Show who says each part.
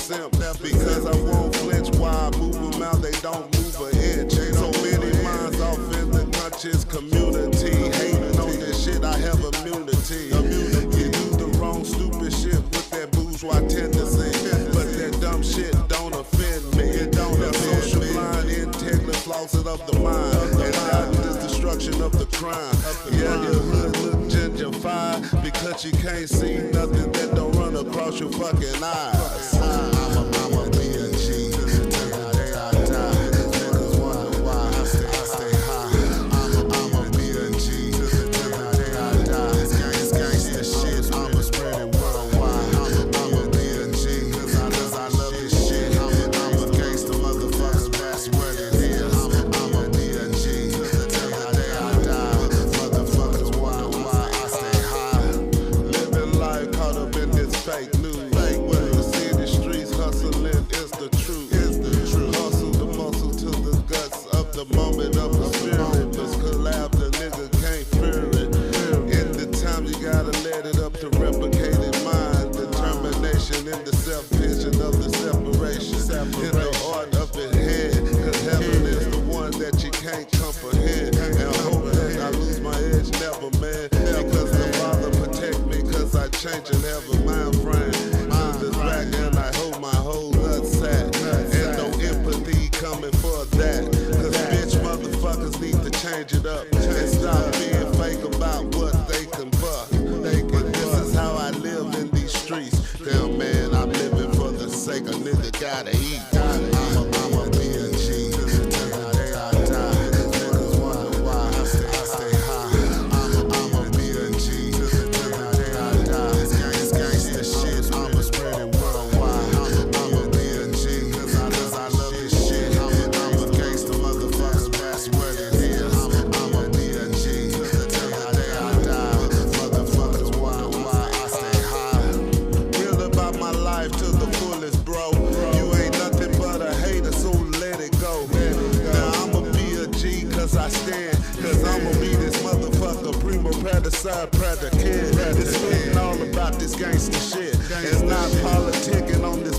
Speaker 1: simp, because I won't flinch while I move them out, they don't move an inch. So many minds off in the conscious community, hating on this shit, I have immunity. You do the wrong stupid shit with that bourgeois tendency, but that dumb shit don't offend me. That social blind, integral flosses of the mind, and that is destruction of the crime. Yeah, your hood look gentrified because you can't see nothing that don't run across your fucking eyes. I'ma be a G till the day I die. Niggas wonder why I stay high. I'ma be a G till the day I die. It's gangsta shit, I'ma spread it worldwide. I'ma be a G cause I love this shit. I'm a gangsta motherfucker, that's what it is. I'ma be a G till the day I die. Motherfuckers wonder why I stay high. Living life caught up in this fake news. Where the city streets hustling is the truth. Hustle the muscle to the guts of the moment of the spirit. This collab, the nigga can't fear it. In the time you gotta let it up to replicated mind. Determination in the self-vision of the separation. In the art of the head, cause heaven is the one that you can't comprehend. And hope that I lose my edge, never, man. Because the Father protect me, cause I change and have a mind frame. To the back and I hold my whole nutsack. And no empathy coming for that. Cause bitch motherfuckers need to change it up. And stop being fake about what they can buck. And this is how I live in these streets. Damn man, I'm living for the sake a nigga gotta eat. I'ma be a G till the day I die. Niggas wonder why I stay high. I'ma be a G till the day I die. It's gangsta shit, I'ma spread it worldwide. I'ma be a G cause I love this shit. I'm a gangsta motherfucker, that's what it is. I'ma be a G till the day I die. Motherfuckers wonder why I stay high. Real about my life to the fullest, bro. You ain't nothing but a hater, so let it go. Now I'ma be a G cause I stand. Cause I'ma be this motherfucker, primo predecessor, predicate. It's spitting all about this gangsta shit. It's not politicking on this